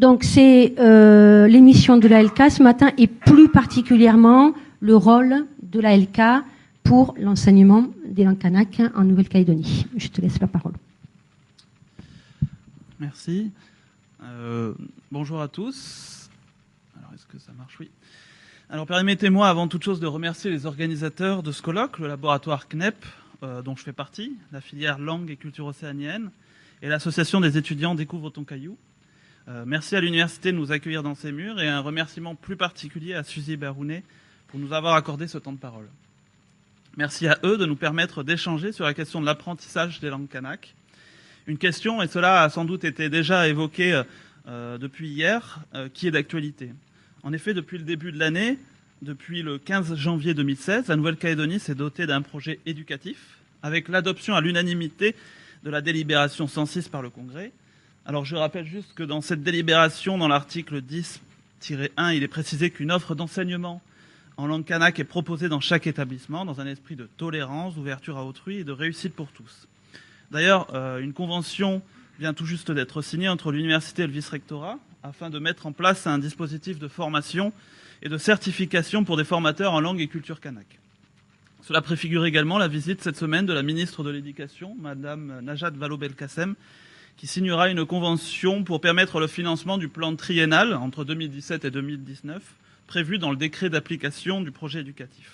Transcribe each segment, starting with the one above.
Donc c'est l'émission de l'ALK ce matin et plus particulièrement le rôle de l'ALK pour l'enseignement des langues kanak en Nouvelle-Calédonie. Je te laisse la parole. Merci. Bonjour à tous. Alors, est-ce que ça marche? Oui. Alors, permettez-moi avant toute chose de remercier les organisateurs de ce colloque, le laboratoire CNEP, dont je fais partie, la filière langue et culture océanienne, et l'association des étudiants Découvre ton caillou. Merci à l'université de nous accueillir dans ses murs et un remerciement plus particulier à Suzy Barounet pour nous avoir accordé ce temps de parole. Merci à eux de nous permettre d'échanger sur la question de l'apprentissage des langues kanak. Une question, et cela a sans doute été déjà évoqué depuis hier, qui est d'actualité. En effet, depuis le début de l'année, depuis le 15 janvier 2016, la Nouvelle-Calédonie s'est dotée d'un projet éducatif avec l'adoption à l'unanimité de la délibération 106 par le Congrès. Alors je rappelle juste que dans cette délibération, dans l'article 10-1, il est précisé qu'une offre d'enseignement en langue kanak est proposée dans chaque établissement dans un esprit de tolérance, d'ouverture à autrui et de réussite pour tous. D'ailleurs, une convention vient tout juste d'être signée entre l'université et le vice-rectorat afin de mettre en place un dispositif de formation et de certification pour des formateurs en langue et culture kanak. Cela préfigure également la visite cette semaine de la ministre de l'Éducation, Madame Najat Vallaud-Belkacem, qui signera une convention pour permettre le financement du plan triennal entre 2017 et 2019, prévu dans le décret d'application du projet éducatif.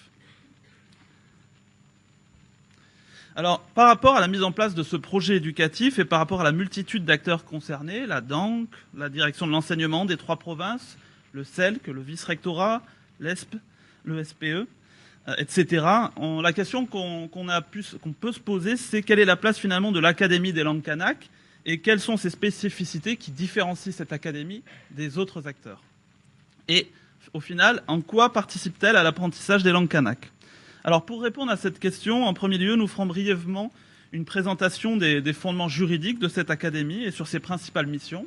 Alors, par rapport à la mise en place de ce projet éducatif et par rapport à la multitude d'acteurs concernés, la DANC, la direction de l'enseignement des 3 provinces, le CELC, le vice-rectorat, l'ESP, le SPE, etc., la question qu'on peut se poser, c'est quelle est la place finalement de l'Académie des langues kanak et quelles sont ses spécificités qui différencient cette académie des autres acteurs. Et au final, en quoi participe-t-elle à l'apprentissage des langues kanak? Alors pour répondre à cette question, en premier lieu, nous ferons brièvement une présentation des fondements juridiques de cette académie et sur ses principales missions.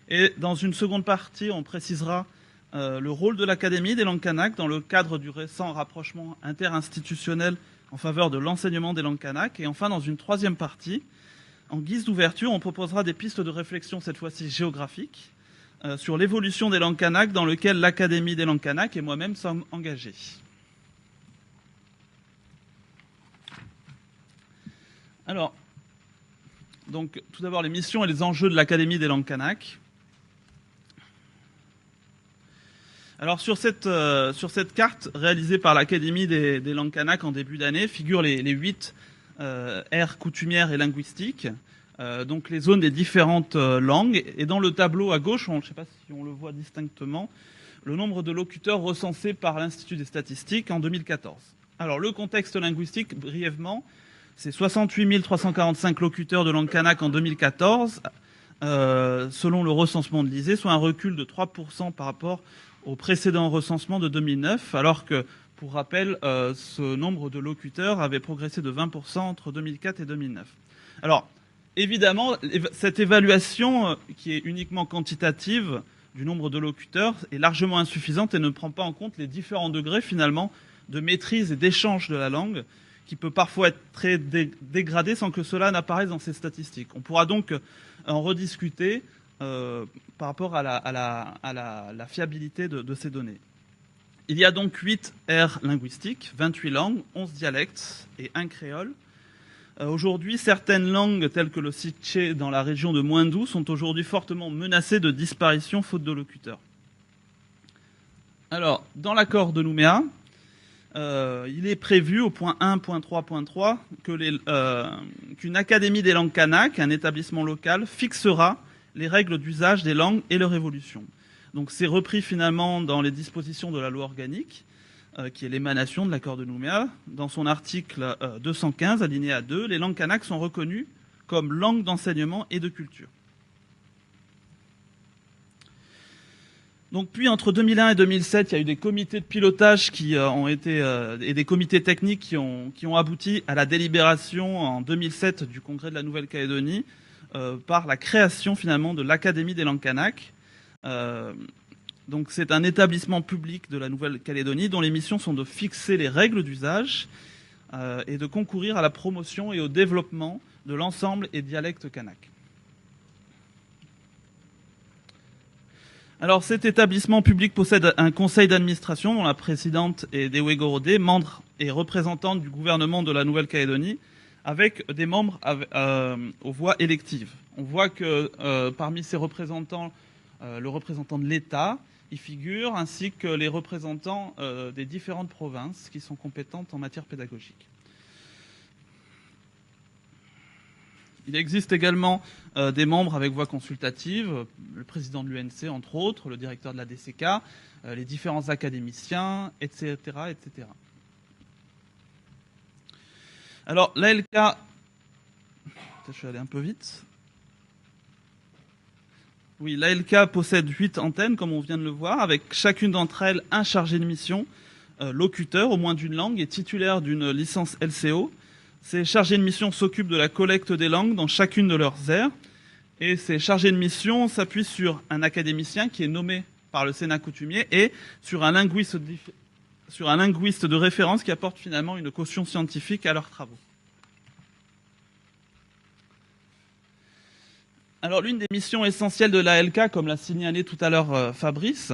Et dans une seconde partie, on précisera le rôle de l'Académie des langues kanak dans le cadre du récent rapprochement interinstitutionnel en faveur de l'enseignement des langues kanak. Et enfin, dans une troisième partie, en guise d'ouverture, on proposera des pistes de réflexion, cette fois-ci géographiques, sur l'évolution des langues kanak dans lequel l'Académie des langues kanak et moi-même sommes engagés. Alors, donc, tout d'abord, les missions et les enjeux de l'Académie des langues kanak. Alors, sur cette carte réalisée par l'Académie des langues kanak en début d'année, figurent les 8 aires coutumières et linguistiques, donc les zones des différentes langues. Et dans le tableau à gauche, je ne sais pas si on le voit distinctement, le nombre de locuteurs recensés par l'Institut des statistiques en 2014. Alors, le contexte linguistique, brièvement, c'est 68 345 locuteurs de langue kanak en 2014, selon le recensement de l'ISEE, soit un recul de 3% par rapport au précédent recensement de 2009, alors que, pour rappel, ce nombre de locuteurs avait progressé de 20% entre 2004 et 2009. Alors, évidemment, cette évaluation, qui est uniquement quantitative du nombre de locuteurs, est largement insuffisante et ne prend pas en compte les différents degrés, finalement, de maîtrise et d'échange de la langue, qui peut parfois être très dégradé sans que cela n'apparaisse dans ces statistiques. On pourra donc en rediscuter par rapport à la fiabilité de ces données. Il y a donc 8 aires linguistiques, 28 langues, 11 dialectes et 1 créole. Aujourd'hui, certaines langues, telles que le Sitché dans la région de Moindou, sont aujourd'hui fortement menacées de disparition faute de locuteurs. Alors, dans l'accord de Nouméa, il est prévu au point 1.3.3 qu'une académie des langues kanak, un établissement local, fixera les règles d'usage des langues et leur évolution. Donc c'est repris finalement dans les dispositions de la loi organique, qui est l'émanation de l'accord de Nouméa. Dans son article 215, alinéa 2, les langues kanak sont reconnues comme langues d'enseignement et de culture. Donc, puis entre 2001 et 2007, il y a eu des comités de pilotage et des comités techniques qui ont abouti à la délibération en 2007 du Congrès de la Nouvelle-Calédonie par la création finalement de l'Académie des langues kanak. Donc c'est un établissement public de la Nouvelle-Calédonie dont les missions sont de fixer les règles d'usage et de concourir à la promotion et au développement de l'ensemble et dialectes kanak. Alors cet établissement public possède un conseil d'administration dont la présidente est Dewe Gorodé, membre et représentante du gouvernement de la Nouvelle-Calédonie, avec des membres aux voix électives. On voit que parmi ces représentants, le représentant de l'État y figure, ainsi que les représentants des différentes provinces qui sont compétentes en matière pédagogique. Il existe également des membres avec voix consultative, le président de l'UNC entre autres, le directeur de la DCK, les différents académiciens, etc., etc. Alors l'ALK, je vais aller un peu vite. Oui, l'ALK possède 8 antennes, comme on vient de le voir, avec chacune d'entre elles un chargé de mission, locuteur au moins d'une langue et titulaire d'une licence LCO. Ces chargés de mission s'occupent de la collecte des langues dans chacune de leurs aires. Et ces chargés de mission s'appuient sur un académicien qui est nommé par le Sénat coutumier et sur un linguiste de référence qui apporte finalement une caution scientifique à leurs travaux. Alors l'une des missions essentielles de l'ALK, comme l'a signalé tout à l'heure Fabrice,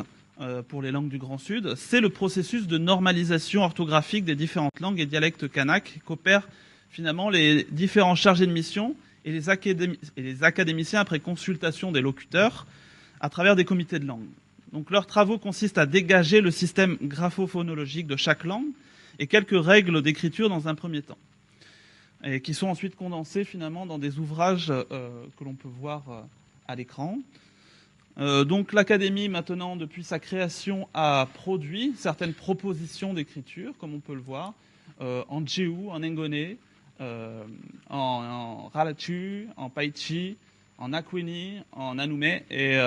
pour les langues du Grand Sud, c'est le processus de normalisation orthographique des différentes langues et dialectes kanak qu'opèrent finalement les différents chargés de mission et les académiciens après consultation des locuteurs à travers des comités de langue. Donc leurs travaux consistent à dégager le système graphophonologique de chaque langue et quelques règles d'écriture dans un premier temps, et qui sont ensuite condensées finalement dans des ouvrages que l'on peut voir à l'écran. Donc l'Académie, maintenant, depuis sa création, a produit certaines propositions d'écriture, comme on peut le voir, en Djéou, en Ngone, en Ralachu, en Paichi, en Akwini, en Anoumé, et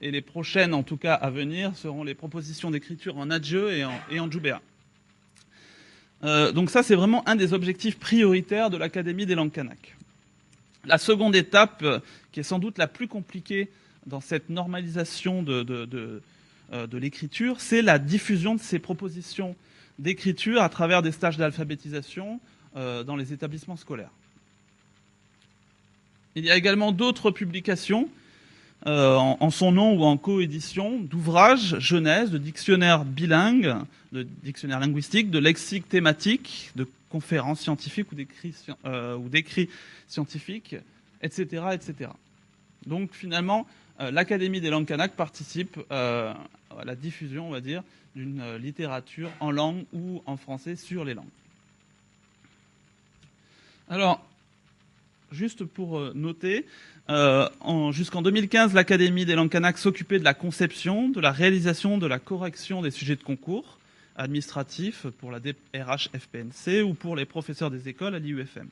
les prochaines, en tout cas à venir, seront les propositions d'écriture en Adjeu et en Djoubéa. Donc ça, c'est vraiment un des objectifs prioritaires de l'Académie des langues kanak. La seconde étape, qui est sans doute la plus compliquée dans cette normalisation de l'écriture, c'est la diffusion de ces propositions d'écriture à travers des stages d'alphabétisation dans les établissements scolaires. Il y a également d'autres publications en son nom ou en coédition d'ouvrages jeunesse, de dictionnaires bilingues, de dictionnaires linguistiques, de lexiques thématiques, de conférences scientifiques ou d'écrits scientifiques, etc., etc. Donc finalement, l'Académie des langues kanak participe à la diffusion, on va dire, d'une littérature en langue ou en français sur les langues. Alors, juste pour noter, jusqu'en 2015, l'Académie des langues kanak s'occupait de la conception, de la réalisation, de la correction des sujets de concours administratifs pour la DRH FPNC ou pour les professeurs des écoles à l'IUFM.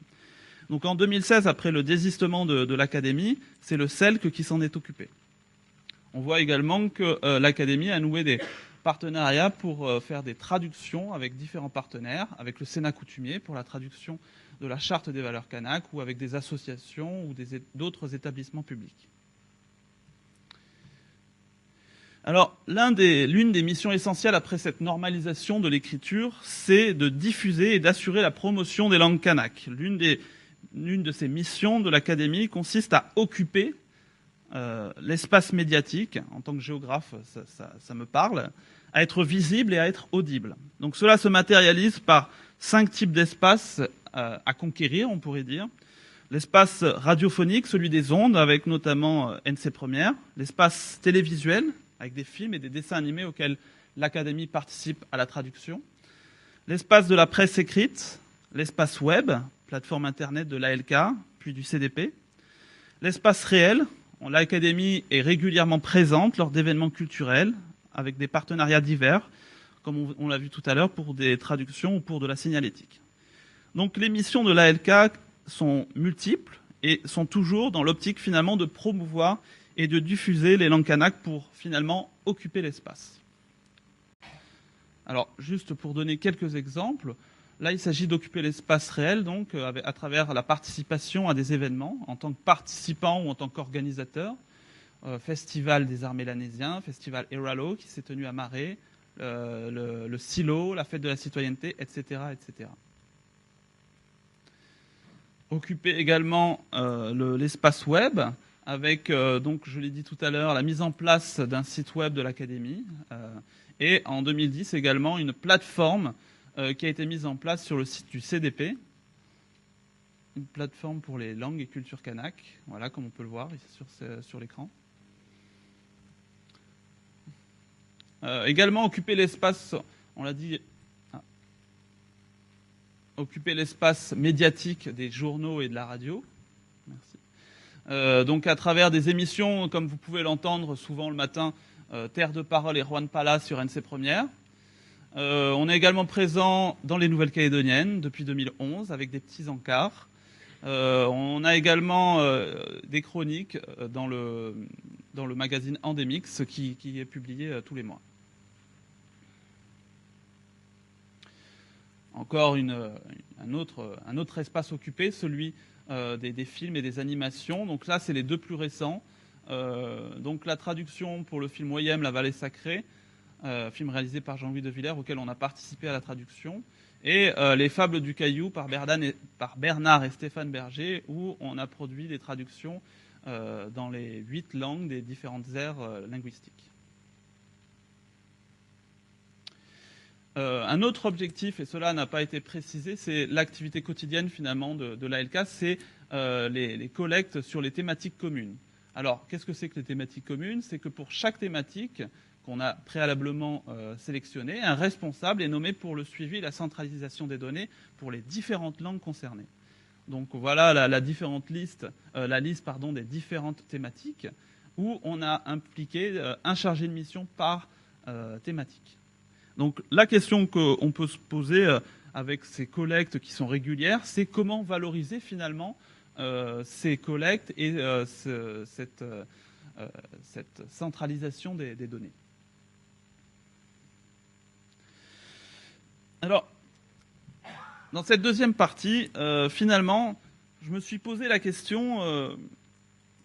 Donc en 2016, après le désistement de l'Académie, c'est le CELC qui s'en est occupé. On voit également que l'Académie a noué des partenariats pour faire des traductions avec différents partenaires, avec le Sénat coutumier pour la traduction de la Charte des valeurs kanak ou avec des associations ou d'autres établissements publics. Alors, l'une des missions essentielles après cette normalisation de l'écriture, c'est de diffuser et d'assurer la promotion des langues kanak. L'une de ces missions de l'Académie consiste à occuper l'espace médiatique. En tant que géographe, ça me parle, à être visible et à être audible. Donc cela se matérialise par 5 types d'espaces à conquérir, on pourrait dire. L'espace radiophonique, celui des ondes, avec notamment NC Première. L'espace télévisuel, avec des films et des dessins animés auxquels l'Académie participe à la traduction. L'espace de la presse écrite. L'espace web, plateforme internet de l'ALK, puis du CDP. L'espace réel. L'Académie est régulièrement présente lors d'événements culturels, avec des partenariats divers, comme on l'a vu tout à l'heure, pour des traductions ou pour de la signalétique. Donc les missions de l'ALK sont multiples et sont toujours dans l'optique finalement de promouvoir et de diffuser les langues kanak pour finalement occuper l'espace. Alors juste pour donner quelques exemples, là il s'agit d'occuper l'espace réel donc à travers la participation à des événements en tant que participant ou en tant qu'organisateur. Festival des arts mélanésiens, festival Eralo qui s'est tenu à Marais, le Silo, la fête de la citoyenneté, etc., etc. Occuper également l'espace web avec, donc, je l'ai dit tout à l'heure, la mise en place d'un site web de l'Académie, et en 2010 également une plateforme qui a été mise en place sur le site du CDP, une plateforme pour les langues et cultures kanak, voilà, comme on peut le voir ici sur l'écran. Également occuper l'espace, on l'a dit, occuper l'espace médiatique des journaux et de la radio. Merci. Donc à travers des émissions, comme vous pouvez l'entendre souvent le matin, Terre de Parole et Juan Pala sur NC Première. On est également présent dans les Nouvelles-Calédoniennes depuis 2011 avec des petits encarts. On a également des chroniques dans le magazine Endemix qui est publié tous les mois. Encore un autre espace occupé, celui des films et des animations. Donc là, c'est les deux plus récents. Donc la traduction pour le film Oyem, La Vallée Sacrée, film réalisé par Jean-Louis de Villers, auquel on a participé à la traduction. Et Les Fables du Caillou par Bernard et Stéphane Berger, où on a produit des traductions dans les 8 langues des différentes aires linguistiques. Un autre objectif, et cela n'a pas été précisé, c'est l'activité quotidienne finalement de l'ALK, c'est les collectes sur les thématiques communes. Alors, qu'est-ce que c'est que les thématiques communes? C'est que pour chaque thématique qu'on a préalablement sélectionnée, un responsable est nommé pour le suivi et la centralisation des données pour les différentes langues concernées. Donc voilà la liste des différentes thématiques où on a impliqué un chargé de mission par thématique. Donc la question qu'on peut se poser avec ces collectes qui sont régulières, c'est comment valoriser finalement ces collectes et cette centralisation des données. Alors, dans cette deuxième partie, finalement, je me suis posé la question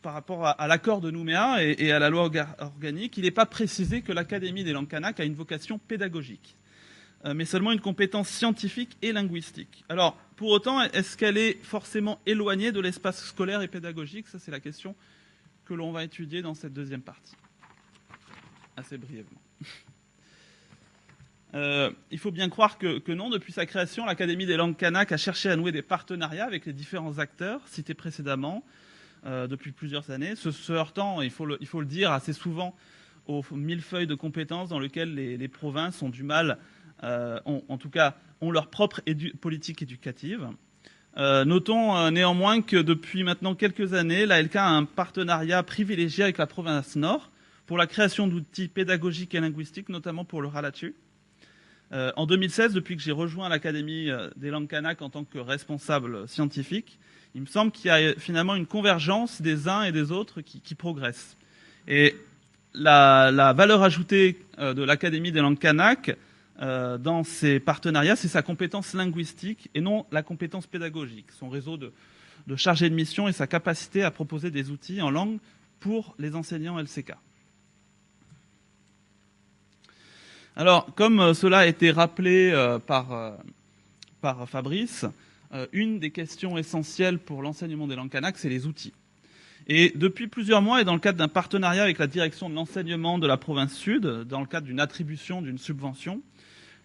par rapport à l'accord de Nouméa et à la loi organique. Il n'est pas précisé que l'Académie des langues kanak a une vocation pédagogique, mais seulement une compétence scientifique et linguistique. Alors, pour autant, est-ce qu'elle est forcément éloignée de l'espace scolaire et pédagogique? Ça, c'est la question que l'on va étudier dans cette deuxième partie, assez brièvement. Il faut bien croire que non. Depuis sa création, l'Académie des langues kanak a cherché à nouer des partenariats avec les différents acteurs cités précédemment depuis plusieurs années, se heurtant, il faut le dire, assez souvent aux millefeuilles de compétences dans lesquelles les provinces ont du mal, en tout cas, ont leur propre politique éducative. Notons néanmoins que depuis maintenant quelques années, l'ALK a un partenariat privilégié avec la province Nord pour la création d'outils pédagogiques et linguistiques, notamment pour le Halatu. En 2016, depuis que j'ai rejoint l'Académie des langues kanak en tant que responsable scientifique, il me semble qu'il y a finalement une convergence des uns et des autres qui progressent. Et la valeur ajoutée de l'Académie des langues kanak dans ces partenariats, c'est sa compétence linguistique et non la compétence pédagogique, son réseau de chargés de mission et sa capacité à proposer des outils en langue pour les enseignants LCK. Alors, comme cela a été rappelé par Fabrice, une des questions essentielles pour l'enseignement des langues kanak, c'est les outils. Et depuis plusieurs mois, et dans le cadre d'un partenariat avec la direction de l'enseignement de la province Sud, dans le cadre d'une attribution d'une subvention,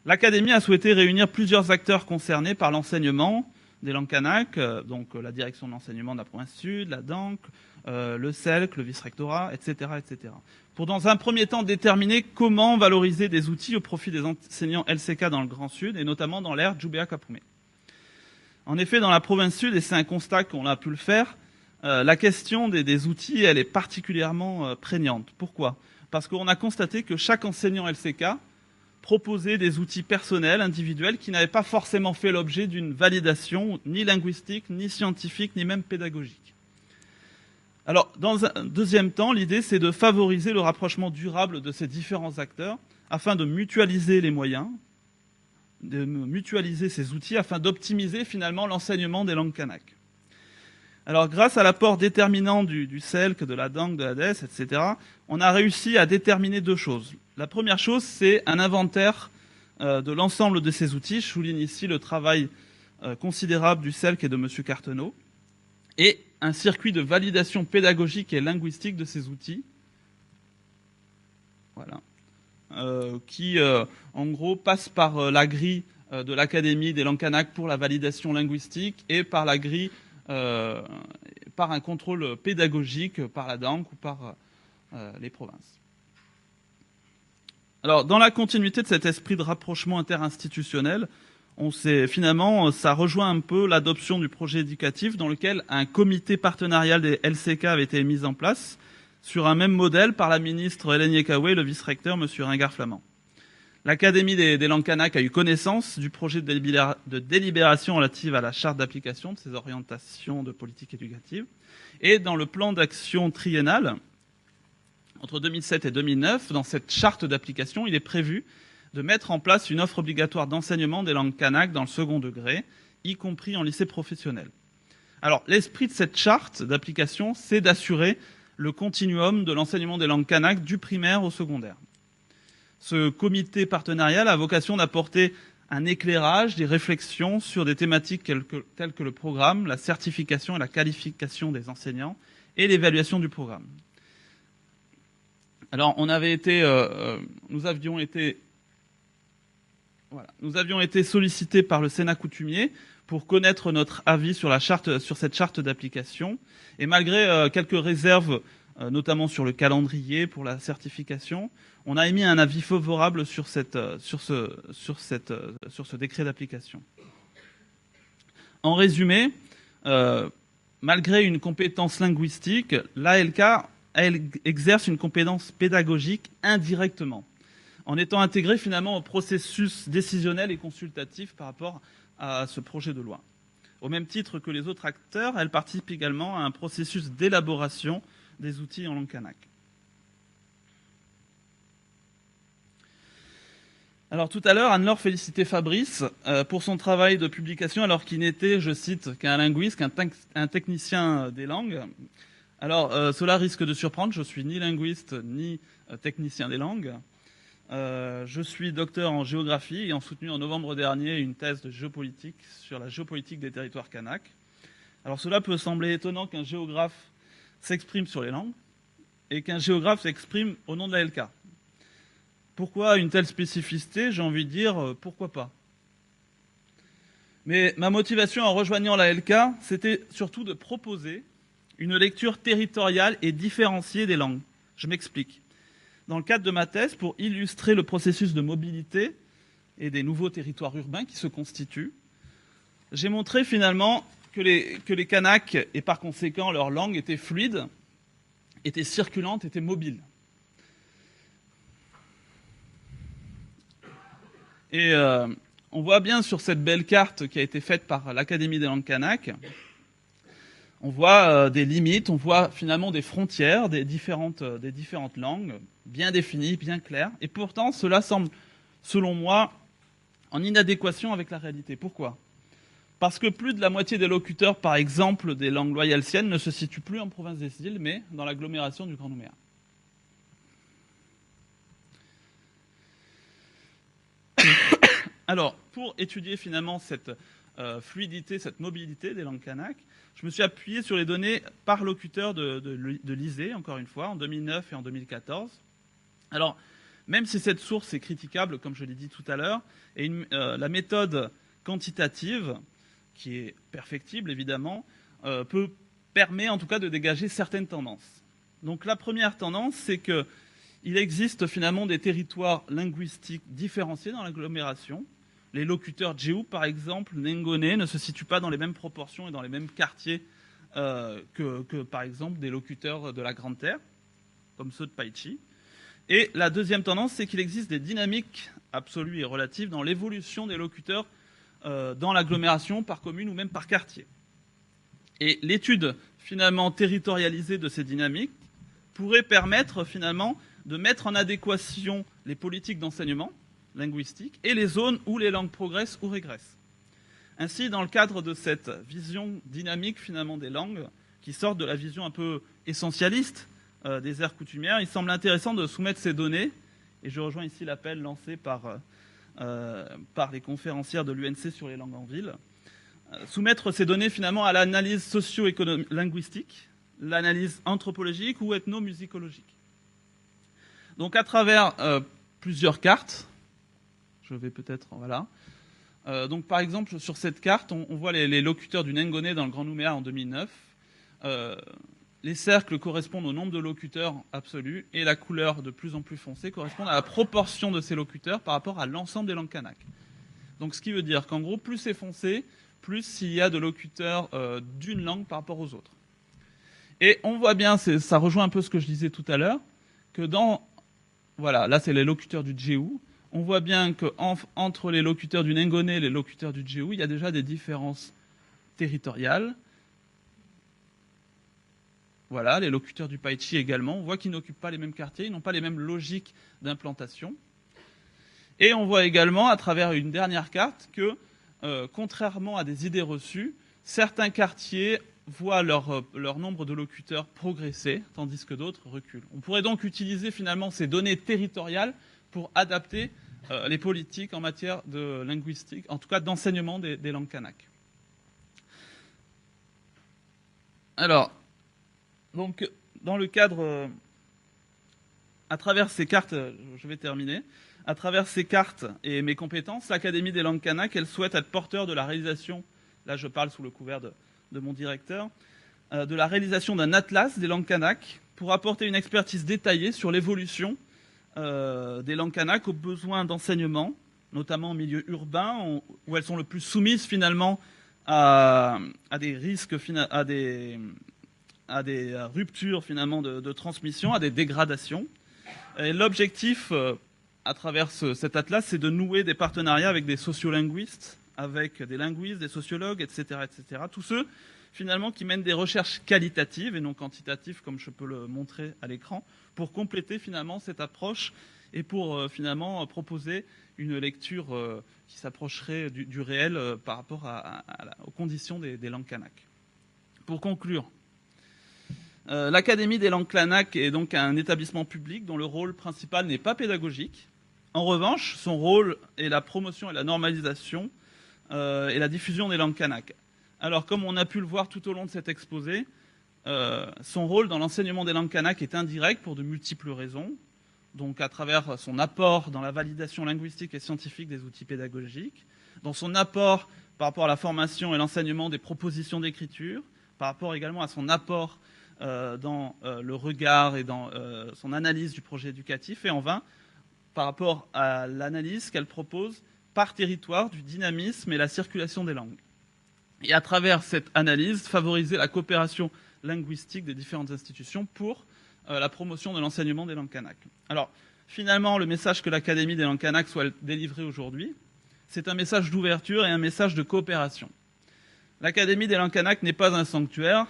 l'Académie a souhaité réunir plusieurs acteurs concernés par l'enseignement des langues kanak, donc la direction de l'enseignement de la province Sud, la DANC, le CELC, le vice-rectorat, etc., etc. Pour dans un premier temps déterminer comment valoriser des outils au profit des enseignants LCK dans le Grand Sud, et notamment dans l'aire Djoubéa-Kapoumé. En effet, dans la province Sud, et c'est un constat qu'on a pu le faire, la question des outils, elle est particulièrement prégnante. Pourquoi? Parce qu'on a constaté que chaque enseignant LCK proposait des outils personnels, individuels, qui n'avaient pas forcément fait l'objet d'une validation ni linguistique, ni scientifique, ni même pédagogique. Alors, dans un deuxième temps, l'idée, c'est de favoriser le rapprochement durable de ces différents acteurs afin de mutualiser les moyens, de mutualiser ces outils afin d'optimiser finalement l'enseignement des langues kanak. Alors, grâce à l'apport déterminant du CELC, de la DANC, de la DES, etc., on a réussi à déterminer deux choses. La première chose, c'est un inventaire de l'ensemble de ces outils. Je souligne ici le travail considérable du CELC et de M. Carteneau. Et un circuit de validation pédagogique et linguistique de ces outils. Voilà. Qui, en gros, passe par la grille de l'Académie des langues kanak pour la validation linguistique et par la grille, par un contrôle pédagogique par la DANC ou par les provinces. Alors, dans la continuité de cet esprit de rapprochement interinstitutionnel, finalement, ça rejoint un peu l'adoption du projet éducatif dans lequel un comité partenarial des LCK avait été mis en place sur un même modèle par la ministre Hélène Yekawé et le vice-recteur M. Ringard-Flamand. L'Académie des langues kanak a eu connaissance du projet de délibération relative à la charte d'application de ces orientations de politique éducative. Et dans le plan d'action triennal, entre 2007 et 2009, dans cette charte d'application, il est prévu de mettre en place une offre obligatoire d'enseignement des langues kanak dans le second degré, y compris en lycée professionnel. Alors, l'esprit de cette charte d'application, c'est d'assurer le continuum de l'enseignement des langues kanak du primaire au secondaire. Ce comité partenarial a vocation d'apporter un éclairage, des réflexions sur des thématiques telles que le programme, la certification et la qualification des enseignants et l'évaluation du programme. Alors, nous avions été sollicités par le Sénat coutumier pour connaître notre avis sur cette charte d'application. Et malgré quelques réserves, notamment sur le calendrier pour la certification, on a émis un avis favorable sur ce décret d'application. En résumé, malgré une compétence linguistique, l'ALK exerce une compétence pédagogique indirectement, en étant intégrée finalement au processus décisionnel et consultatif par rapport à ce projet de loi. Au même titre que les autres acteurs, elle participe également à un processus d'élaboration des outils en langue kanak. Alors tout à l'heure, Anne-Laure félicitait Fabrice pour son travail de publication alors qu'il n'était, je cite, qu'un linguiste, qu'un technicien des langues. Alors cela risque de surprendre, je suis ni linguiste ni technicien des langues. Je suis docteur en géographie et en soutenu en novembre dernier une thèse de géopolitique sur la géopolitique des territoires kanak. Alors cela peut sembler étonnant qu'un géographe s'exprime sur les langues et qu'un géographe s'exprime au nom de la LK. Pourquoi une telle spécificité? J'ai envie de dire, pourquoi pas? Mais ma motivation en rejoignant la LK, c'était surtout de proposer une lecture territoriale et différenciée des langues. Je m'explique. Dans le cadre de ma thèse, pour illustrer le processus de mobilité et des nouveaux territoires urbains qui se constituent, j'ai montré finalement que les Kanaks, et par conséquent leur langue, étaient fluides, étaient circulantes, étaient mobiles. Et on voit bien sur cette belle carte qui a été faite par l'Académie des langues kanak, on voit des limites, on voit finalement des frontières des différentes langues, bien définies, bien claires. Et pourtant, cela semble, selon moi, en inadéquation avec la réalité. Pourquoi? Parce que plus de la moitié des locuteurs, par exemple, des langues loyaltiennes, ne se situent plus en province des îles, mais dans l'agglomération du Grand Nouméa. Alors, pour étudier finalement cette fluidité, cette mobilité des langues kanak, je me suis appuyé sur les données par locuteur de l'ISEE, encore une fois, en 2009 et en 2014. Alors, même si cette source est critiquable, comme je l'ai dit tout à l'heure, et la méthode quantitative, qui est perfectible évidemment, permet en tout cas de dégager certaines tendances. Donc la première tendance, c'est qu'il existe finalement des territoires linguistiques différenciés dans l'agglomération. Les locuteurs Djéou, par exemple, Nengoné, ne se situent pas dans les mêmes proportions et dans les mêmes quartiers que par exemple, des locuteurs de la Grande Terre, comme ceux de Païchi. Et la deuxième tendance, c'est qu'il existe des dynamiques absolues et relatives dans l'évolution des locuteurs dans l'agglomération, par commune ou même par quartier. Et l'étude finalement territorialisée de ces dynamiques pourrait permettre finalement de mettre en adéquation les politiques d'enseignement linguistique et les zones où les langues progressent ou régressent. Ainsi, dans le cadre de cette vision dynamique finalement des langues, qui sort de la vision un peu essentialiste des aires coutumières, il semble intéressant de soumettre ces données, et je rejoins ici l'appel lancé par les conférencières de l'UNC sur les langues en ville, soumettre ces données finalement à l'analyse socio-linguistique, l'analyse anthropologique ou ethnomusicologique. Donc à travers plusieurs cartes, je vais peut-être, voilà. Donc par exemple sur cette carte, on voit les locuteurs du Nengone dans le Grand Nouméa en 2009. Les cercles correspondent au nombre de locuteurs absolus et la couleur de plus en plus foncée correspond à la proportion de ces locuteurs par rapport à l'ensemble des langues kanak. Donc ce qui veut dire qu'en gros, plus c'est foncé, plus il y a de locuteurs d'une langue par rapport aux autres. Et on voit bien, ça rejoint un peu ce que je disais tout à l'heure, que voilà, là c'est les locuteurs du Djéou, on voit bien qu'entre les locuteurs du Nengone et les locuteurs du Djéou, il y a déjà des différences territoriales. Voilà, les locuteurs du Païchi également, on voit qu'ils n'occupent pas les mêmes quartiers, ils n'ont pas les mêmes logiques d'implantation. Et on voit également, à travers une dernière carte, que, contrairement à des idées reçues, certains quartiers voient leur nombre de locuteurs progresser, tandis que d'autres reculent. On pourrait donc utiliser finalement ces données territoriales pour adapter les politiques en matière de linguistique, en tout cas d'enseignement des langues kanak. Alors, donc, dans le cadre, à travers ces cartes, je vais terminer, à travers ces cartes et mes compétences, l'Académie des langues kanak, elle souhaite être porteur de la réalisation, là je parle sous le couvert de mon directeur, de la réalisation d'un atlas des langues kanak pour apporter une expertise détaillée sur l'évolution des langues kanak aux besoins d'enseignement, notamment en milieu urbain, où elles sont le plus soumises finalement à des risques, à des ruptures finalement de transmission, à des dégradations. Et l'objectif, à travers cet atlas, c'est de nouer des partenariats avec des sociolinguistes, avec des linguistes, des sociologues, etc., etc. Tous ceux finalement qui mènent des recherches qualitatives et non quantitatives, comme je peux le montrer à l'écran, pour compléter finalement cette approche et pour finalement proposer une lecture qui s'approcherait du réel par rapport aux conditions des langues kanak. Pour conclure, l'Académie des langues kanak est donc un établissement public dont le rôle principal n'est pas pédagogique. En revanche, son rôle est la promotion et la normalisation et la diffusion des langues kanak. Alors, comme on a pu le voir tout au long de cet exposé, son rôle dans l'enseignement des langues kanak est indirect pour de multiples raisons. Donc, à travers son apport dans la validation linguistique et scientifique des outils pédagogiques, dans son apport par rapport à la formation et l'enseignement des propositions d'écriture, par rapport également à son apport dans le regard et dans son analyse du projet éducatif, et enfin, par rapport à l'analyse qu'elle propose par territoire du dynamisme et la circulation des langues. Et à travers cette analyse, favoriser la coopération linguistique des différentes institutions pour la promotion de l'enseignement des langues kanak. Alors, finalement, le message que l'Académie des langues kanak soit délivrée aujourd'hui, c'est un message d'ouverture et un message de coopération. L'Académie des langues kanak n'est pas un sanctuaire.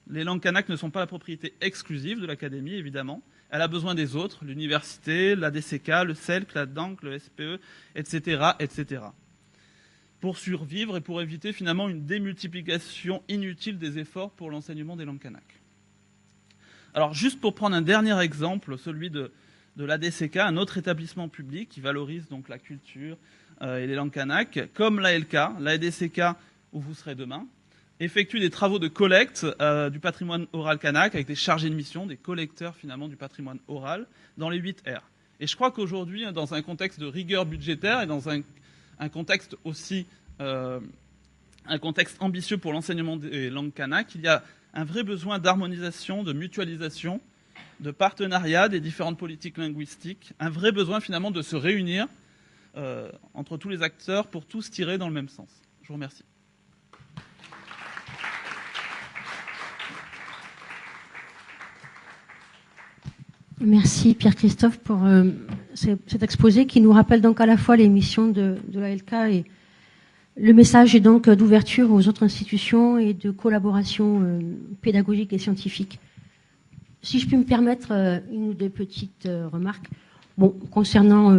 Les langues kanak ne sont pas la propriété exclusive de l'Académie, évidemment. Elle a besoin des autres, l'université, l'ADCK, le CELC, la DANC, le SPE, etc., etc. Pour survivre et pour éviter finalement une démultiplication inutile des efforts pour l'enseignement des langues kanak. Alors, juste pour prendre un dernier exemple, celui de l'ADCK, un autre établissement public qui valorise donc la culture et les langues kanak, comme l'ALK, l'ADCK où vous serez demain, effectue des travaux de collecte du patrimoine oral kanak avec des chargés de mission, des collecteurs finalement du patrimoine oral dans les 8 R. Et je crois qu'aujourd'hui, dans un contexte de rigueur budgétaire et dans un contexte aussi un contexte ambitieux pour l'enseignement des langues kanak, il y a un vrai besoin d'harmonisation, de mutualisation, de partenariat des différentes politiques linguistiques, un vrai besoin finalement de se réunir entre tous les acteurs pour tous tirer dans le même sens. Je vous remercie. Merci Pierre-Christophe pour cet exposé qui nous rappelle donc à la fois les missions de l'ALK et le message est donc d'ouverture aux autres institutions et de collaboration pédagogique et scientifique. Si je puis me permettre une ou deux petites remarques. Bon, concernant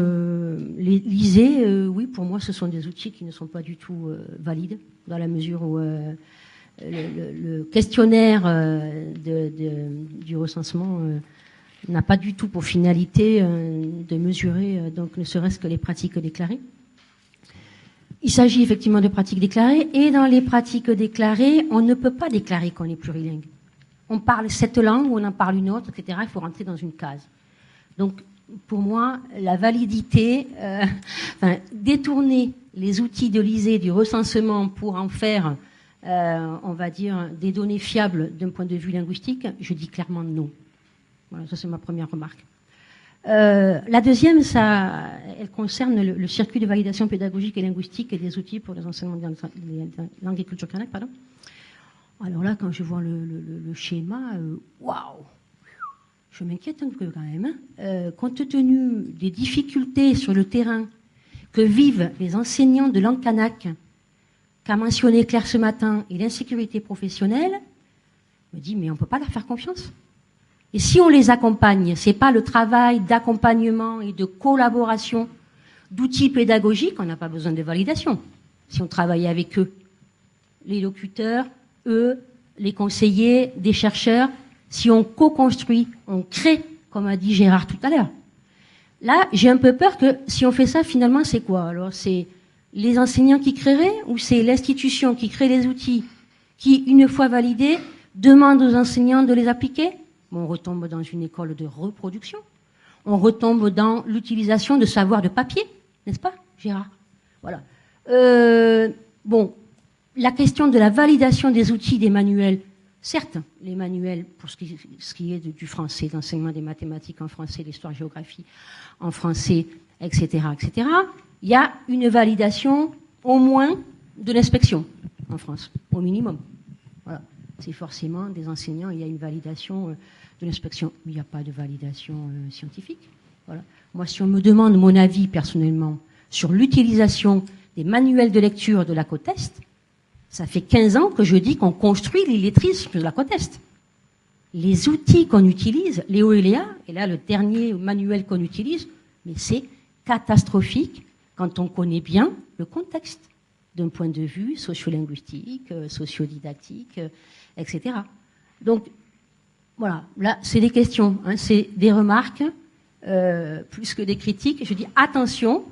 l'ISE, oui, pour moi, ce sont des outils qui ne sont pas du tout valides, dans la mesure où le questionnaire du recensement n'a pas du tout pour finalité de mesurer, donc ne serait-ce que les pratiques déclarées. il s'agit effectivement de pratiques déclarées, et dans les pratiques déclarées, on ne peut pas déclarer qu'on est plurilingue. On parle cette langue, ou on en parle une autre, etc. Il faut rentrer dans une case. Donc, pour moi, la validité, détourner les outils de l'ISEE, du recensement, pour en faire, on va dire, des données fiables d'un point de vue linguistique, je dis clairement non. Voilà, ça c'est ma première remarque. La deuxième, elle concerne le circuit de validation pédagogique et linguistique et des outils pour les enseignements de langue et culture kanak, pardon. Alors là, quand je vois le schéma, waouh, je m'inquiète un peu quand même. Compte tenu des difficultés sur le terrain que vivent les enseignants de langue kanak, qu'a mentionné Claire ce matin, et l'insécurité professionnelle, je me dis, mais on ne peut pas leur faire confiance. Et si on les accompagne, c'est pas le travail d'accompagnement et de collaboration d'outils pédagogiques, on n'a pas besoin de validation. Si on travaille avec eux, les locuteurs, eux, les conseillers, des chercheurs, si on co-construit, on crée, comme a dit Gérard tout à l'heure. Là, j'ai un peu peur que si on fait ça, finalement, c'est quoi? Alors, c'est les enseignants qui créeraient, ou c'est l'institution qui crée les outils, qui, une fois validés, demande aux enseignants de les appliquer? On retombe dans une école de reproduction. On retombe dans l'utilisation de savoir de papier, n'est-ce pas, Gérard? Voilà. Bon, la question de la validation des outils des manuels, certes, les manuels, pour ce qui est du français, d'enseignement des mathématiques en français, l'histoire-géographie en français, etc., etc., il y a une validation au moins de l'inspection en France, au minimum. Voilà. C'est forcément des enseignants, il y a une validation de l'inspection, mais il n'y a pas de validation scientifique. Voilà. Moi, si on me demande mon avis personnellement sur l'utilisation des manuels de lecture de la côte Est, ça fait 15 ans que je dis qu'on construit l'illettrisme de la côte Est. Les outils qu'on utilise, Léo et Léa, et là le dernier manuel qu'on utilise, mais c'est catastrophique quand on connaît bien le contexte d'un point de vue sociolinguistique, sociodidactique, etc. Donc, voilà, là, c'est des questions, hein, c'est des remarques, plus que des critiques. Je dis attention,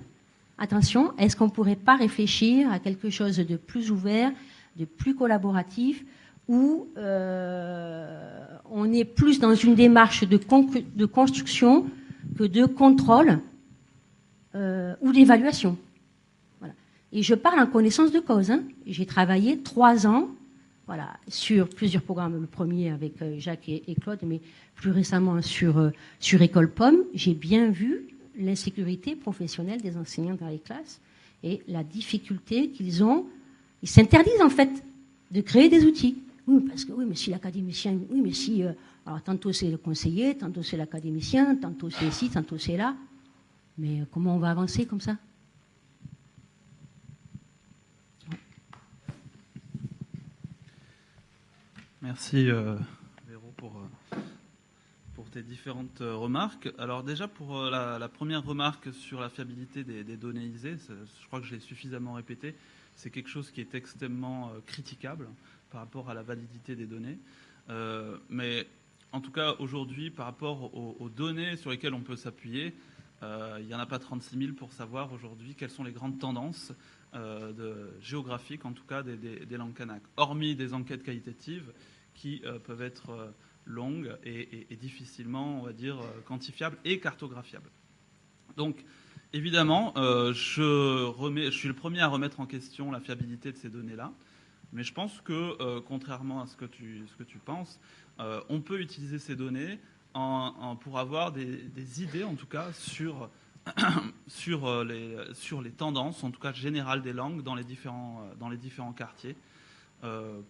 est-ce qu'on ne pourrait pas réfléchir à quelque chose de plus ouvert, de plus collaboratif, où on est plus dans une démarche de construction que de contrôle ou d'évaluation. Voilà. Et je parle en connaissance de cause. Hein. J'ai travaillé 3 ans sur plusieurs programmes. Le premier avec Jacques et Claude, mais plus récemment sur École Pomme. J'ai bien vu l'insécurité professionnelle des enseignants dans les classes et la difficulté qu'ils ont. Ils s'interdisent en fait de créer des outils. Oui, parce que oui, mais si l'académicien, oui, mais si, alors tantôt c'est le conseiller, tantôt c'est l'académicien, tantôt c'est ici, tantôt c'est là. Mais comment on va avancer comme ça? Merci Véro pour tes différentes remarques. Alors déjà pour la première remarque sur la fiabilité des données ISEE, je crois que je l'ai suffisamment répété, c'est quelque chose qui est extrêmement critiquable par rapport à la validité des données. Mais en tout cas aujourd'hui, par rapport aux données sur lesquelles on peut s'appuyer, il n'y en a pas 36 000 pour savoir aujourd'hui quelles sont les grandes tendances géographiques, en tout cas des langues kanak, hormis des enquêtes qualitatives qui peuvent être longues et difficilement, on va dire, quantifiables et cartographiables. Donc, évidemment, je suis le premier à remettre en question la fiabilité de ces données-là, mais je pense que, contrairement à ce que tu penses, on peut utiliser ces données pour avoir des idées, en tout cas, sur les tendances, en tout cas générales des langues dans les différents quartiers.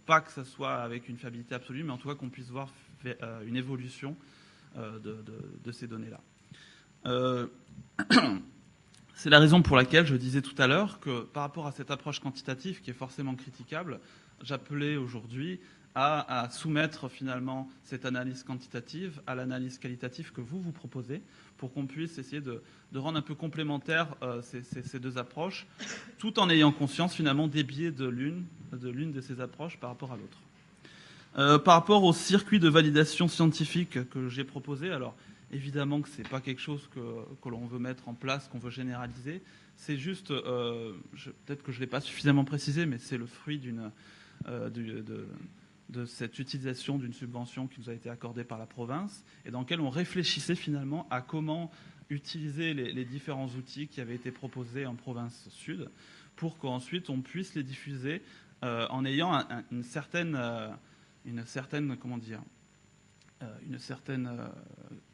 Pas que ça soit avec une fiabilité absolue, mais en tout cas qu'on puisse voir une évolution de ces données-là. C'est la raison pour laquelle je disais tout à l'heure que par rapport à cette approche quantitative qui est forcément critiquable, j'appelais aujourd'hui à soumettre finalement cette analyse quantitative à l'analyse qualitative que vous proposez pour qu'on puisse essayer de rendre un peu complémentaires ces deux approches, tout en ayant conscience finalement des biais de l'une de ces approches par rapport à l'autre. Par rapport au circuit de validation scientifique que j'ai proposé, alors évidemment que ce n'est pas quelque chose que l'on veut mettre en place, qu'on veut généraliser. C'est juste, peut-être que je ne l'ai pas suffisamment précisé, mais c'est le fruit de cette utilisation d'une subvention qui nous a été accordée par la province et dans laquelle on réfléchissait finalement à comment utiliser les différents outils qui avaient été proposés en province sud pour qu'ensuite on puisse les diffuser en ayant une certaine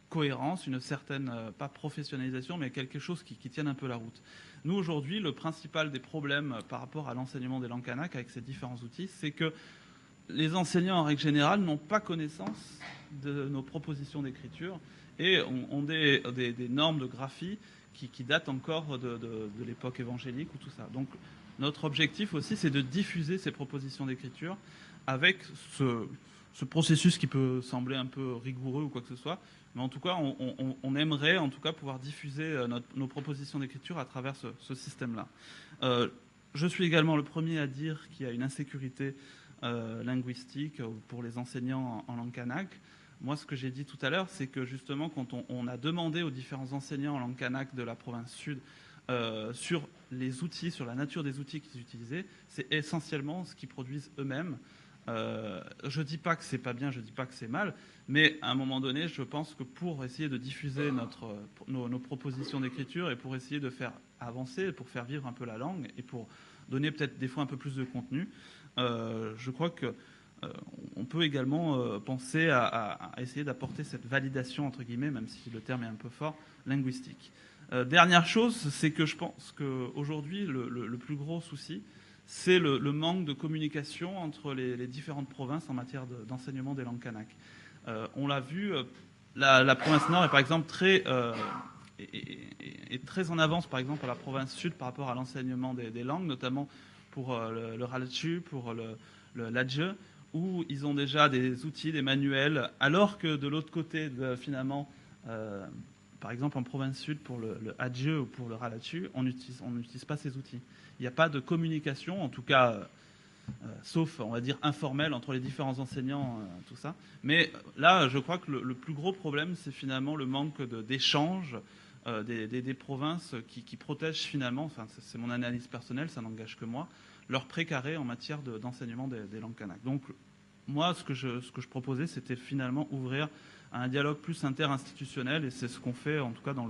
cohérence, une certaine, pas professionnalisation, mais quelque chose qui tienne un peu la route. Nous, aujourd'hui, le principal des problèmes par rapport à l'enseignement des langues kanak avec ces différents outils, c'est que les enseignants, en règle générale, n'ont pas connaissance de nos propositions d'écriture et ont des normes de graphie qui datent encore de l'époque évangélique ou tout ça. Donc, notre objectif aussi, c'est de diffuser ces propositions d'écriture avec ce processus qui peut sembler un peu rigoureux ou quoi que ce soit. Mais en tout cas, on aimerait en tout cas pouvoir diffuser nos propositions d'écriture à travers ce système-là. Je suis également le premier à dire qu'il y a une insécurité linguistique pour les enseignants en langue kanak. Moi, ce que j'ai dit tout à l'heure, c'est que justement, quand on a demandé aux différents enseignants en langue kanak de la province sud sur les outils, sur la nature des outils qu'ils utilisaient, c'est essentiellement ce qu'ils produisent eux-mêmes. Je ne dis pas que c'est pas bien, je ne dis pas que c'est mal, mais à un moment donné, je pense que pour essayer de diffuser nos propositions d'écriture et pour essayer de faire avancer, pour faire vivre un peu la langue et pour donner peut-être des fois un peu plus de contenu, je crois que on peut également penser à essayer d'apporter cette validation, entre guillemets, même si le terme est un peu fort, linguistique. Dernière chose, c'est que je pense qu'aujourd'hui, le plus gros souci, c'est le manque de communication entre les différentes provinces en matière d'enseignement des langues kanak. On l'a vu, la province Nord est par exemple très en avance par exemple à la province Sud par rapport à l'enseignement des langues, notamment pour le Ralachu, pour le Ladje, où ils ont déjà des outils, des manuels, alors que de l'autre côté, finalement, par exemple en province Sud, pour le Hadje ou pour le Ralachu, on n'utilise pas ces outils. Il n'y a pas de communication, en tout cas, sauf, on va dire, informelle entre les différents enseignants, tout ça. Mais là, je crois que le plus gros problème, c'est finalement le manque d'échanges des provinces qui protègent finalement, enfin, c'est mon analyse personnelle, ça n'engage que moi, leur précaré en matière d'enseignement des langues kanak. Donc, moi, ce que je proposais, c'était finalement ouvrir à un dialogue plus interinstitutionnel, et c'est ce qu'on fait, en tout cas, dans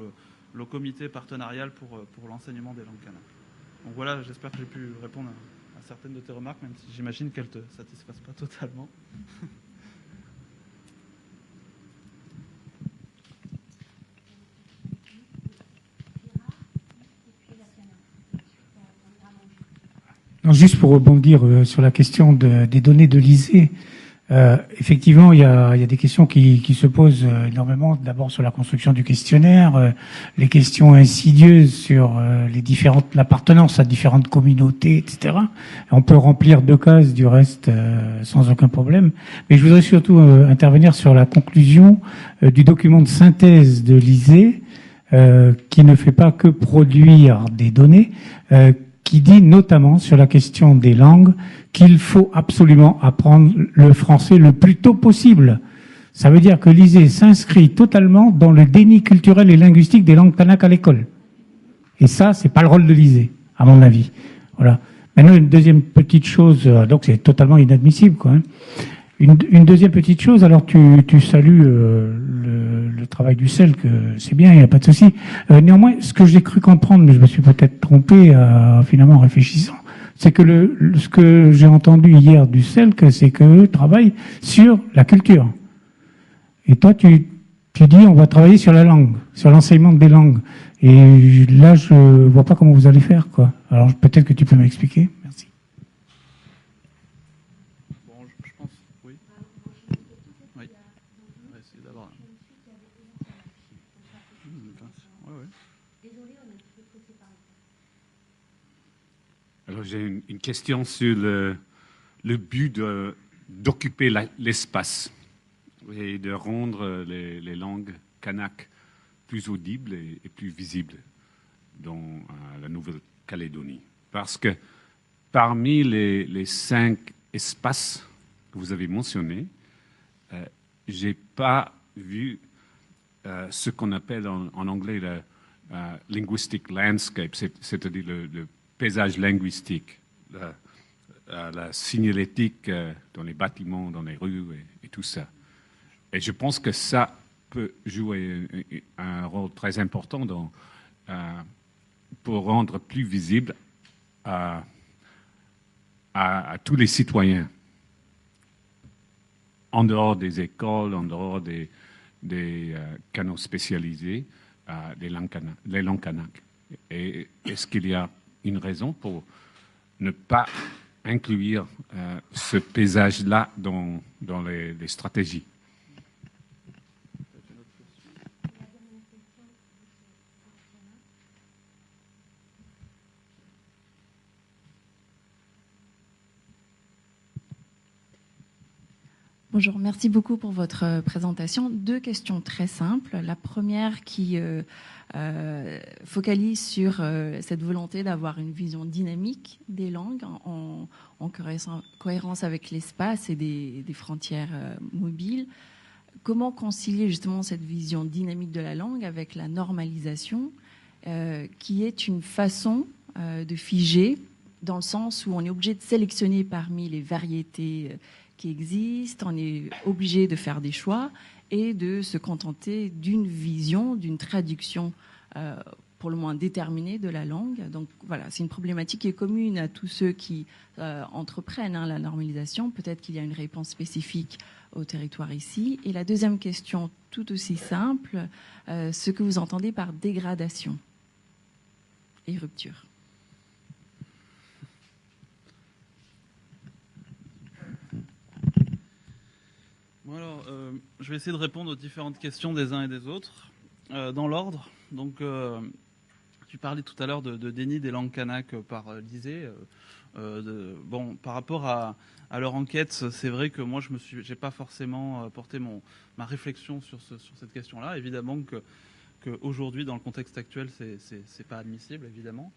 le comité partenarial pour l'enseignement des langues kanak. Donc voilà, j'espère que j'ai pu répondre à certaines de tes remarques, même si j'imagine qu'elles ne te satisfassent pas totalement. Non, juste pour rebondir sur la question des données de l'ISEE, effectivement, il y a des questions qui se posent énormément. D'abord sur la construction du questionnaire, les questions insidieuses sur l'appartenance à différentes communautés, etc. On peut remplir 2 cases du reste sans aucun problème. Mais je voudrais surtout intervenir sur la conclusion du document de synthèse de l'ISEE, qui ne fait pas que produire des données, qui dit notamment sur la question des langues qu'il faut absolument apprendre le français le plus tôt possible. Ça veut dire que l'ISEE s'inscrit totalement dans le déni culturel et linguistique des langues kanak à l'école. Et ça, c'est pas le rôle de l'ISEE, à mon avis. Voilà. Maintenant, une deuxième petite chose, donc c'est totalement inadmissible, quoi. Hein. Une deuxième petite chose, alors tu salues le travail du CEL, que c'est bien, il n'y a pas de souci. Néanmoins, ce que j'ai cru comprendre, mais je me suis peut-être trompé finalement en réfléchissant, c'est que ce que j'ai entendu hier du CEL, c'est qu'eux travaillent sur la culture. Et toi, tu dis on va travailler sur la langue, sur l'enseignement des langues. Et là, je vois pas comment vous allez faire, quoi. Alors peut-être que tu peux m'expliquer. Merci. Je pense, oui. Oui. On va essayer d'avoir. Alors j'ai une question sur le but d'occuper l'espace et de rendre les langues kanak plus audibles et plus visibles dans la Nouvelle-Calédonie. Parce que parmi les 5 espaces que vous avez mentionnés, j'ai pas vu ce qu'on appelle en anglais le linguistic landscape, c'est-à-dire le paysage linguistique, la signalétique dans les bâtiments, dans les rues et tout ça. Et je pense que ça peut jouer un rôle très important pour rendre plus visible à tous les citoyens, en dehors des écoles, en dehors des canaux spécialisés, les langues kanak. Et est-ce qu'il y a une raison pour ne pas inclure ce paysage-là dans les stratégies? Bonjour, merci beaucoup pour votre présentation. 2 questions très simples. La première qui focalise sur cette volonté d'avoir une vision dynamique des langues en cohérence avec l'espace et des frontières mobiles. Comment concilier justement cette vision dynamique de la langue avec la normalisation qui est une façon de figer dans le sens où on est obligé de sélectionner parmi les variétés qui existent, on est obligé de faire des choix et de se contenter d'une vision, d'une traduction pour le moins déterminée de la langue. Donc voilà, c'est une problématique qui est commune à tous ceux qui entreprennent la normalisation. Peut-être qu'il y a une réponse spécifique au territoire ici. Et la deuxième question, tout aussi simple, ce que vous entendez par dégradation et rupture. Bon alors, je vais essayer de répondre aux différentes questions des uns et des autres, dans l'ordre. Donc, tu parlais tout à l'heure de déni des langues kanak par l'ISEE. Par rapport à leur enquête, c'est vrai que moi, j'ai pas forcément porté ma réflexion sur cette question-là. Évidemment que aujourd'hui, dans le contexte actuel, c'est pas admissible, évidemment.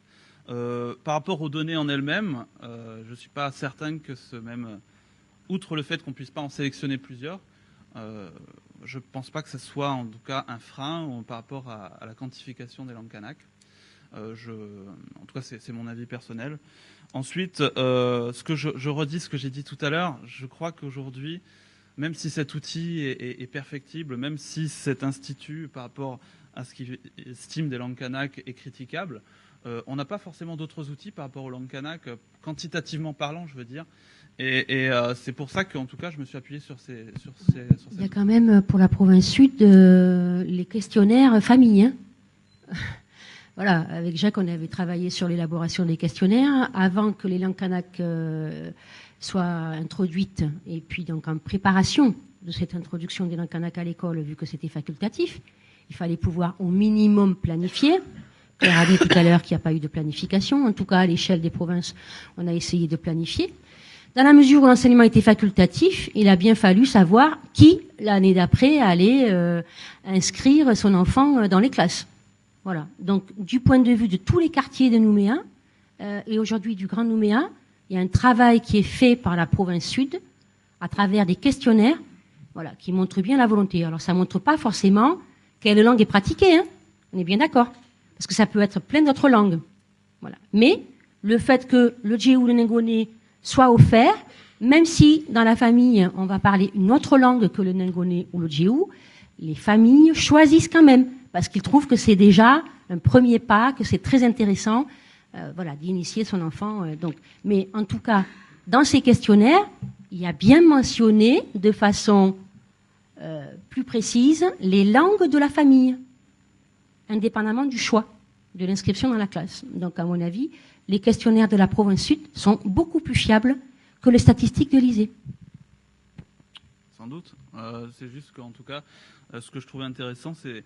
Par rapport aux données en elles-mêmes, je suis pas certain que outre le fait qu'on ne puisse pas en sélectionner plusieurs, je ne pense pas que ce soit en tout cas un frein par rapport à la quantification des langues kanak. En tout cas, c'est mon avis personnel. Ensuite, je redis ce que j'ai dit tout à l'heure. Je crois qu'aujourd'hui, même si cet outil est perfectible, même si cet institut, par rapport à ce qu'il estime des langues kanak, est critiquable, on n'a pas forcément d'autres outils par rapport aux langues kanak, quantitativement parlant, je veux dire. Et c'est pour ça qu'en tout cas, je me suis appuyé sur ces. Il y a quand même, pour la province sud, les questionnaires familles. Hein. Voilà, avec Jacques, on avait travaillé sur l'élaboration des questionnaires avant que les langues kanak soient introduites. Et puis, donc, en préparation de cette introduction des langues kanak à l'école, vu que c'était facultatif, il fallait pouvoir au minimum planifier. Claire a dit tout à l'heure qu'il n'y a pas eu de planification. En tout cas, à l'échelle des provinces, on a essayé de planifier. Dans la mesure où l'enseignement était facultatif, il a bien fallu savoir qui, l'année d'après, allait inscrire son enfant dans les classes. Voilà. Donc, du point de vue de tous les quartiers de Nouméa, et aujourd'hui du Grand Nouméa, il y a un travail qui est fait par la province sud, à travers des questionnaires, voilà, qui montrent bien la volonté. Alors, ça montre pas forcément quelle langue est pratiquée, hein. On est bien d'accord. Parce que ça peut être plein d'autres langues. Voilà. Mais, le fait que le djéou, le nengone, soit offert, même si dans la famille on va parler une autre langue que le nengone ou le djéou, les familles choisissent quand même parce qu'ils trouvent que c'est déjà un premier pas, que c'est très intéressant, voilà, d'initier son enfant. Donc, mais en tout cas, dans ces questionnaires, il y a bien mentionné de façon plus précise les langues de la famille, indépendamment du choix de l'inscription dans la classe. Donc, à mon avis, les questionnaires de la province sud sont beaucoup plus fiables que les statistiques de l'ISEE. Sans doute. C'est juste qu'en tout cas, ce que je trouvais intéressant, c'est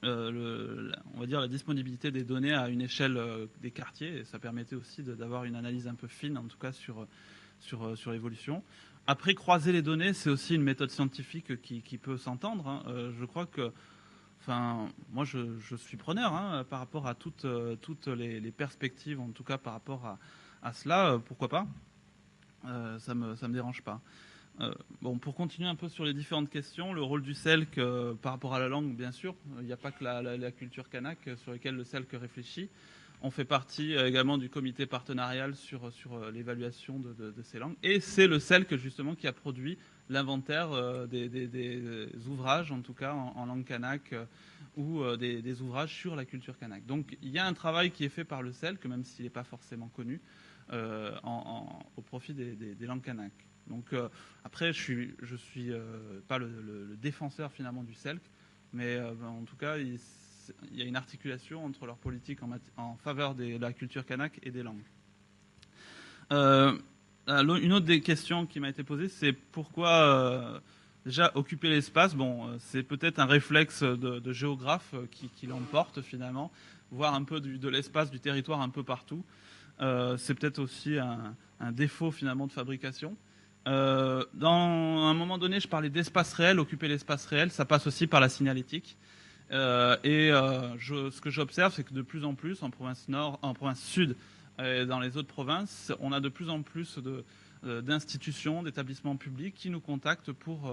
on va dire la disponibilité des données à une échelle des quartiers. Et ça permettait aussi d'avoir une analyse un peu fine, en tout cas, sur l'évolution. Après, croiser les données, c'est aussi une méthode scientifique qui peut s'entendre. Hein. Je crois que moi, je suis preneur par rapport à toutes les perspectives, en tout cas par rapport à cela. Pourquoi pas ? Ça me dérange pas. Bon, pour continuer un peu sur les différentes questions, le rôle du CELC par rapport à la langue, bien sûr, il n'y a pas que la culture kanak sur laquelle le CELC réfléchit. On fait partie également du comité partenarial sur l'évaluation de ces langues. Et c'est le CELC justement qui a produit l'inventaire des ouvrages, en tout cas en langue kanak, ou des ouvrages sur la culture kanak. Donc il y a un travail qui est fait par le CELC, même s'il n'est pas forcément connu, au profit des langues kanak. Donc après, je suis pas le défenseur finalement du CELC, mais en tout cas, il y a une articulation entre leur politique en faveur de la culture kanak et des langues. Une autre des questions qui m'a été posée, c'est pourquoi déjà occuper l'espace. Bon, c'est peut-être un réflexe de géographe qui l'emporte finalement, voir un peu de l'espace, du territoire un peu partout. C'est peut-être aussi un défaut finalement de fabrication. Dans un moment donné, je parlais d'espace réel. Occuper l'espace réel, ça passe aussi par la signalétique. Ce que j'observe, c'est que de plus en plus, en province nord, en province sud, et dans les autres provinces, on a de plus en plus d'institutions, d'établissements publics qui nous contactent pour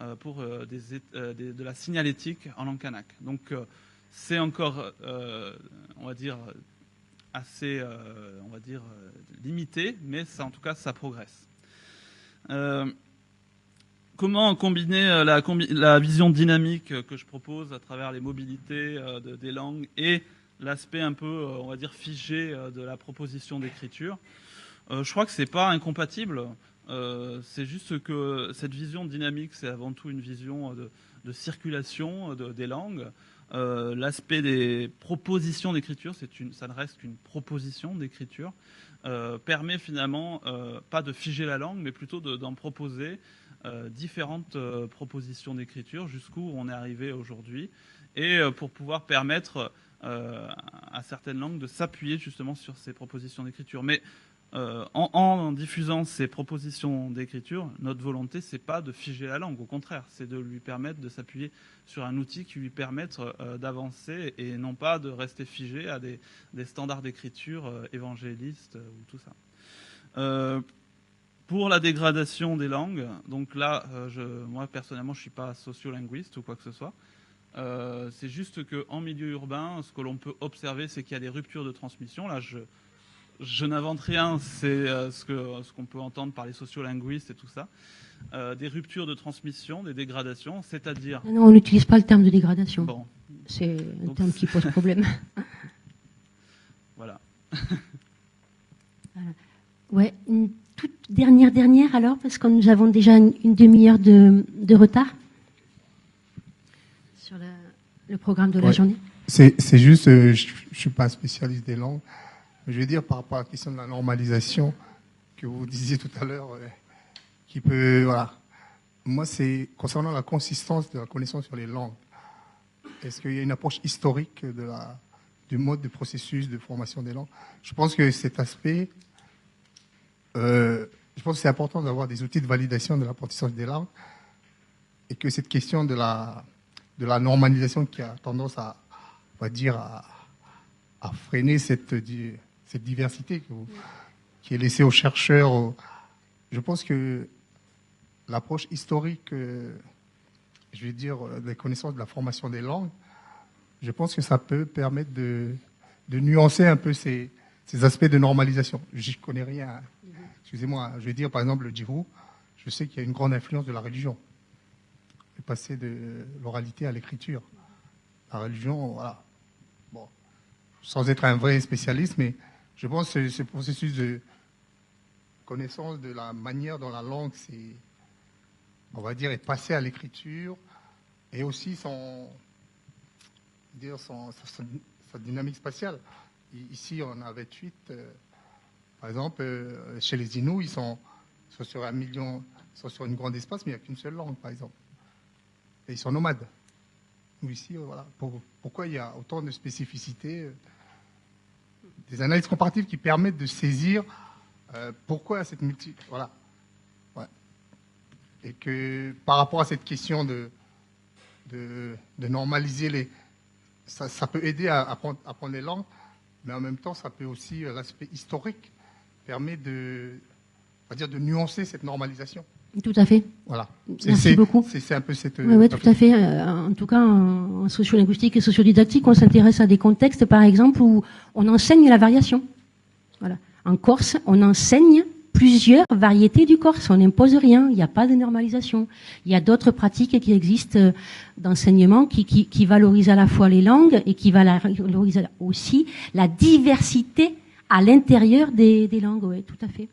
de la signalétique en langue kanak. Donc, c'est encore, on va dire, assez, limité, mais ça, en tout cas, ça progresse. Comment combiner la vision dynamique que je propose à travers les mobilités des langues et l'aspect un peu, on va dire, figé de la proposition d'écriture? Je crois que c'est pas incompatible. C'est juste que cette vision dynamique, c'est avant tout une vision de circulation des langues. L'aspect des propositions d'écriture, ça ne reste qu'une proposition d'écriture, permet finalement pas de figer la langue, mais plutôt d'en proposer différentes propositions d'écriture jusqu'où on est arrivé aujourd'hui, et pour pouvoir permettre à certaines langues de s'appuyer justement sur ces propositions d'écriture. Mais en diffusant ces propositions d'écriture, notre volonté, c'est pas de figer la langue, au contraire, c'est de lui permettre de s'appuyer sur un outil qui lui permette d'avancer et non pas de rester figé à des standards d'écriture évangélistes ou tout ça. Pour la dégradation des langues, donc là, moi personnellement, je suis pas sociolinguiste ou quoi que ce soit. C'est juste qu'en milieu urbain, ce que l'on peut observer, c'est qu'il y a des ruptures de transmission. Là, je n'invente rien, c'est ce qu'on peut entendre par les sociolinguistes et tout ça. Des ruptures de transmission, des dégradations, c'est-à-dire... Non, on n'utilise pas le terme de dégradation. Bon. C'est un terme qui pose problème. Voilà. Voilà. Ouais, une toute dernière alors, parce que nous avons déjà une demi-heure de retard sur le programme de la journée. C'est juste, je ne suis pas un spécialiste des langues. Je veux dire, par rapport à la question de la normalisation que vous disiez tout à l'heure, qui peut, voilà. Moi, c'est concernant la consistance de la connaissance sur les langues. Est-ce qu'il y a une approche historique du mode de processus de formation des langues? Je pense que cet aspect, je pense que c'est important d'avoir des outils de validation de l'apprentissage des langues, et que cette question de la normalisation qui a tendance à, on va dire, à freiner cette diversité qui est laissée aux chercheurs. Je pense que l'approche historique, je vais dire, des connaissances de la formation des langues, je pense que ça peut permettre de nuancer un peu ces aspects de normalisation. Je n'y connais rien. Excusez-moi, je vais dire par exemple le djirou, je sais qu'il y a une grande influence de la religion. Le passé de l'oralité à l'écriture. La religion, voilà. Bon, sans être un vrai spécialiste, mais je pense que ce processus de connaissance de la manière dont la langue, on va dire, est passée à l'écriture, et aussi sa dynamique spatiale. Ici, on a 28, par exemple, chez les Inuits, ils sont sur 1 million, ils sont sur une grande espace, mais il n'y a qu'une seule langue, par exemple. Et ils sont nomades. Nous, ici, voilà. Pourquoi il y a autant de spécificités, des analyses comparatives qui permettent de saisir pourquoi cette Voilà. Ouais. Et que par rapport à cette question de normaliser ça peut aider à apprendre les langues, mais en même temps, ça peut aussi, l'aspect historique, permet de nuancer cette normalisation. Tout à fait. Voilà. Merci beaucoup. C'est un peu cette... Oui, tout à fait. En tout cas, en sociolinguistique et sociodidactique, on s'intéresse à des contextes, par exemple, où on enseigne la variation. Voilà. En Corse, on enseigne plusieurs variétés du corse. On n'impose rien. Il n'y a pas de normalisation. Il y a d'autres pratiques qui existent d'enseignement qui valorisent à la fois les langues et qui valorisent aussi la diversité à l'intérieur des langues. Oui, tout à fait.